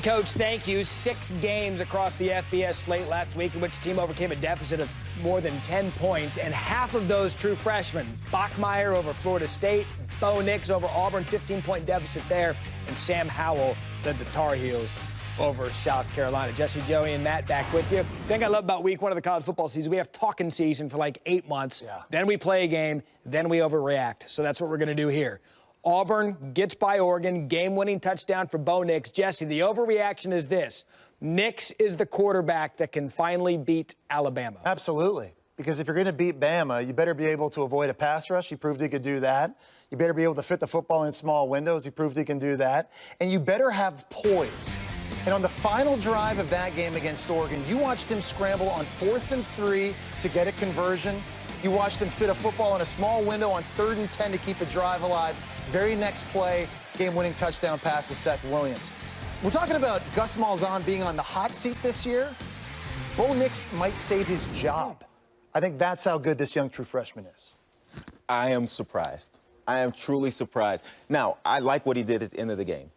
Coach, thank you. 6 games across the FBS slate last week in which the team overcame a deficit of more than 10 points, and half of those true freshmen. Bachmeier over Florida State, Bo Nix over Auburn, 15-point deficit there, and Sam Howell led the Tar Heels over South Carolina. Jesse, Joey, and Matt back with you. The thing I love about week 1 of the college football season, we have talking season for like 8 months. Yeah. Then we play a game, then we overreact. So that's what we're going to do here. Auburn gets by Oregon, game-winning touchdown for Bo Nix. Jesse, the overreaction is this. Nix is the quarterback that can finally beat Alabama. Absolutely. Because if you're going to beat Bama, you better be able to avoid a pass rush. He proved he could do that. You better be able to fit the football in small windows. He proved he can do that. And you better have poise. And on the final drive of that game against Oregon, you watched him scramble on 4th and 3 to get a conversion. You watched him fit a football in a small window on 3rd and 10 to keep a drive alive. Very next play, game-winning touchdown pass to Seth Williams. We're talking about Gus Malzahn being on the hot seat this year. Bo Nix might save his job. I think that's how good this young true freshman is. I am surprised. I am truly surprised. Now, I like what he did at the end of the game.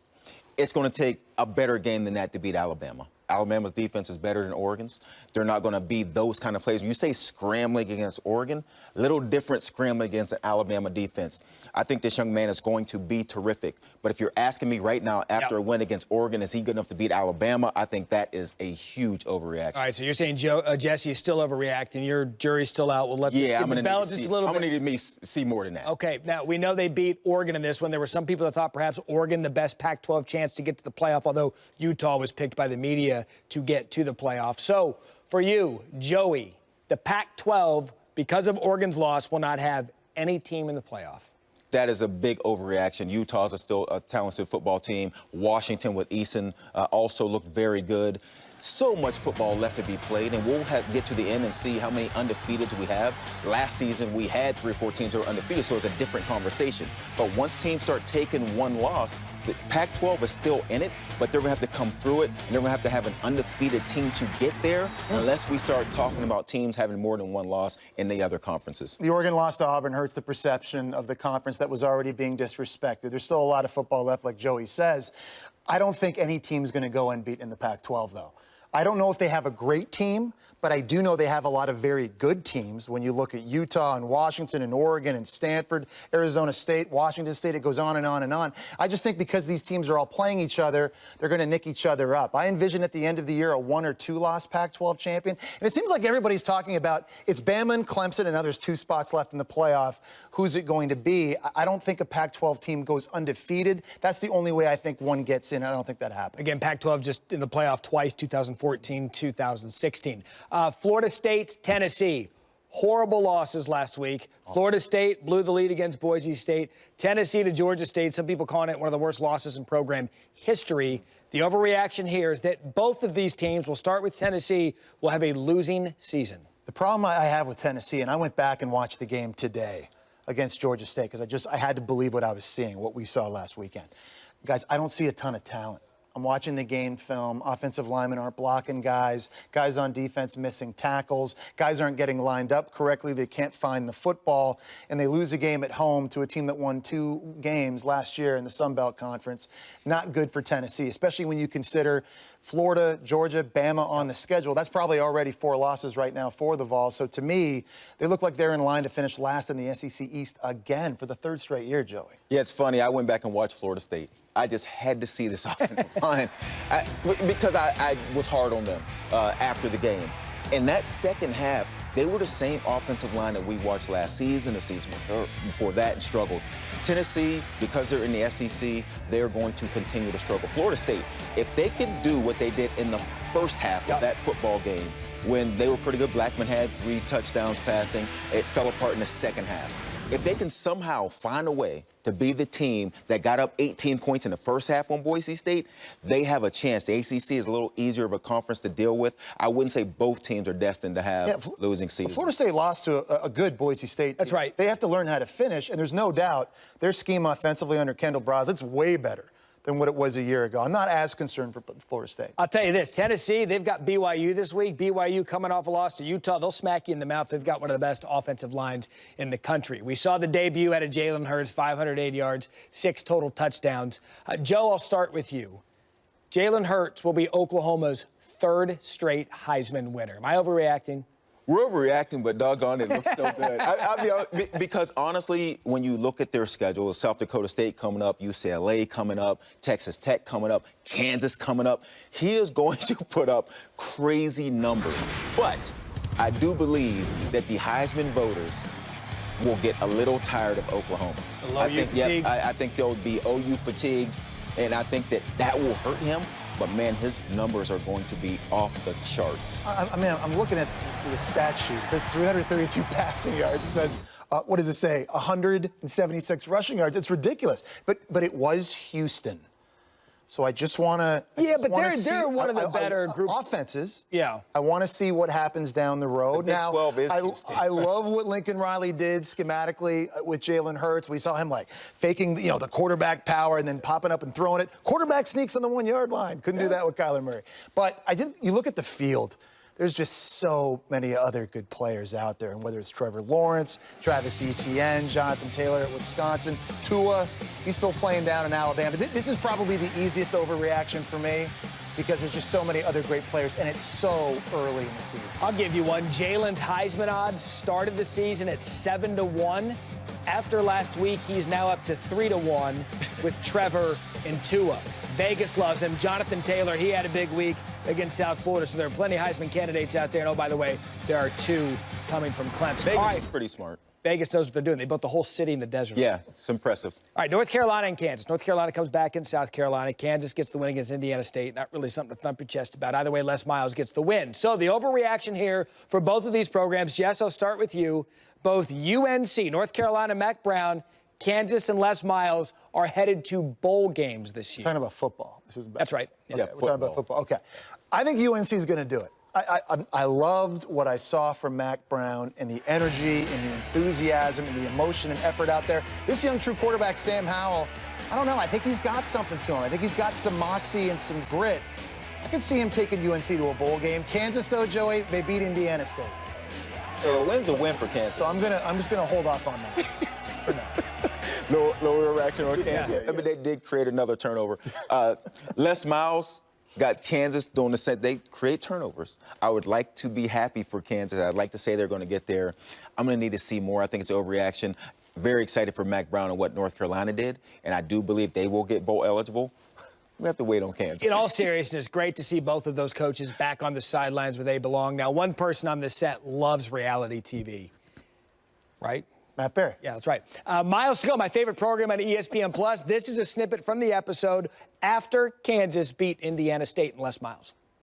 It's going to take a better game than that to beat Alabama. Alabama's defense is better than Oregon's. They're not going to be those kind of plays. When you say scrambling against Oregon, a little different scrambling against an Alabama defense. I think this young man is going to be terrific. But if you're asking me right now, after a win against Oregon, is he good enough to beat Alabama? I think that is a huge overreaction. All right, so you're saying Jesse is still overreacting. Your jury's still out. We'll let I'm going to need to see more than that. Okay, now we know they beat Oregon in this one. There were some people that thought perhaps Oregon the best Pac-12 chance to get to the playoff, although Utah was picked by the media to get to the playoff. So for you, Joey, the Pac-12, because of Oregon's loss, will not have any team in the playoff. That is a big overreaction. Utah's still a talented football team. Washington with Eason also looked very good. So much football left to be played, and we'll get to the end and see how many undefeateds we have. Last season, we had 3 or 4 teams that were undefeated, so it's a different conversation. But once teams start taking one loss, the Pac-12 is still in it, but they're going to have to come through it, and they're going to have an undefeated team to get there, unless we start talking about teams having more than one loss in the other conferences. The Oregon loss to Auburn hurts the perception of the conference that was already being disrespected. There's still a lot of football left, like Joey says. I don't think any team's going to go unbeaten in the Pac-12, though. I don't know if they have a great team, but I do know they have a lot of very good teams. When you look at Utah and Washington and Oregon and Stanford, Arizona State, Washington State, it goes on and on and on. I just think because these teams are all playing each other, they're going to nick each other up. I envision at the end of the year a 1 or 2 loss Pac-12 champion. And it seems like everybody's talking about it's Bama and Clemson, and now there's 2 spots left in the playoff. Who's it going to be? I don't think a Pac-12 team goes undefeated. That's the only way I think one gets in. I don't think that happens. Again, Pac-12 just in the playoff twice, 2014, 2016. Florida State, Tennessee. Horrible losses last week. Florida State blew the lead against Boise State. Tennessee to Georgia State. Some people calling it one of the worst losses in program history. The overreaction here is that both of these teams, will start with Tennessee, will have a losing season. The problem I have with Tennessee, and I went back and watched the game today against Georgia State because I had to believe what I was seeing, what we saw last weekend. Guys, I don't see a ton of talent. I'm watching the game film. Offensive linemen aren't blocking guys. Guys on defense missing tackles. Guys aren't getting lined up correctly. They can't find the football. And they lose a game at home to a team that won 2 games last year in the Sun Belt Conference. Not good for Tennessee, especially when you consider Florida, Georgia, Bama on the schedule. That's probably already 4 losses right now for the Vols. So to me, they look like they're in line to finish last in the SEC East again for the 3rd straight year, Joey. Yeah, it's funny. I went back and watched Florida State. I just had to see this offensive line because I was hard on them after the game. In that second half, they were the same offensive line that we watched last season, the season before that, and struggled. Tennessee, because they're in the SEC, they're going to continue to struggle. Florida State, if they can do what they did in the first half of that football game, when they were pretty good, Blackman had 3 touchdowns passing, it fell apart in the second half. If they can somehow find a way to be the team that got up 18 points in the first half on Boise State, they have a chance. The ACC is a little easier of a conference to deal with. I wouldn't say both teams are destined to have losing seasons. Florida State lost to a good Boise State team. That's right. They have to learn how to finish, and there's no doubt their scheme offensively under Kendall Braz, it's way better than what it was a year ago. I'm not as concerned for Florida State. I'll tell you this, Tennessee, they've got BYU this week. BYU coming off a loss to Utah. They'll smack you in the mouth. They've got one of the best offensive lines in the country. We saw the debut out of Jalen Hurts, 508 yards, 6 total touchdowns. Joe, I'll start with you. Jalen Hurts will be Oklahoma's third straight Heisman winner. Am I overreacting? We're overreacting, but doggone, it looks so good. Because honestly, when you look at their schedule, South Dakota State coming up, UCLA coming up, Texas Tech coming up, Kansas coming up, he is going to put up crazy numbers. But I I believe that the Heisman voters will get a little tired of Oklahoma. I think they'll be OU fatigued, and I think that will hurt him. But, man, his numbers are going to be off the charts. I mean, I'm looking at the stat sheet. It says 332 passing yards. It says, what does it say, 176 rushing yards. It's ridiculous. But it was Houston. So I just want to they're one of the better group offenses. Yeah. I want to see what happens down the road. The Big 12 is Houston. I love what Lincoln Riley did schematically with Jalen Hurts. We saw him like faking, the quarterback power and then popping up and throwing it. Quarterback sneaks on the 1 yard line. Couldn't do that with Kyler Murray. But I think you look at the field. There's just so many other good players out there, and whether it's Trevor Lawrence, Travis Etienne, Jonathan Taylor at Wisconsin, Tua, he's still playing down in Alabama. This is probably the easiest overreaction for me because there's just so many other great players, and it's so early in the season. I'll give you one. Jalen's Heisman odds started the season at 7-1. After last week, he's now up to 3-1 with Trevor and Tua. Vegas loves him. Jonathan Taylor, he had a big week against South Florida, so there are plenty of Heisman candidates out there. And, oh, by the way, there are two coming from Clemson. Vegas is pretty smart. Vegas knows what they're doing. They built the whole city in the desert. Yeah, it's impressive. All right, North Carolina and Kansas. North Carolina comes back in South Carolina. Kansas gets the win against Indiana State. Not really something to thump your chest about. Either way, Les Miles gets the win. So the overreaction here for both of these programs. Jess, I'll start with you. Both UNC, North Carolina, Mac Brown, Kansas and Les Miles are headed to bowl games this year. We're talking about football. That's right. Okay, we're talking about football. Okay. I think UNC is going to do it. I loved what I saw from Mac Brown and the energy and the enthusiasm and the emotion and effort out there. This young true quarterback, Sam Howell, I don't know. I think he's got something to him. I think he's got some moxie and some grit. I can see him taking UNC to a bowl game. Kansas, though, Joey, they beat Indiana State. So a win's a win for Kansas. So I'm just gonna hold off on that for now. Lower reaction on Kansas. Yeah. I mean, they did create another turnover. Les Miles got Kansas doing the same. They create turnovers. I would like to be happy for Kansas. I'd like to say they're going to get there. I'm going to need to see more. I think it's overreaction. Very excited for Mac Brown and what North Carolina did, and I do believe they will get bowl eligible. We have to wait on Kansas. In all seriousness, great to see both of those coaches back on the sidelines where they belong. Now, one person on this set loves reality TV, right? Matt Berry. Yeah, that's right. Miles to go, my favorite program on ESPN+. This is a snippet from the episode after Kansas beat Indiana State and Les Miles.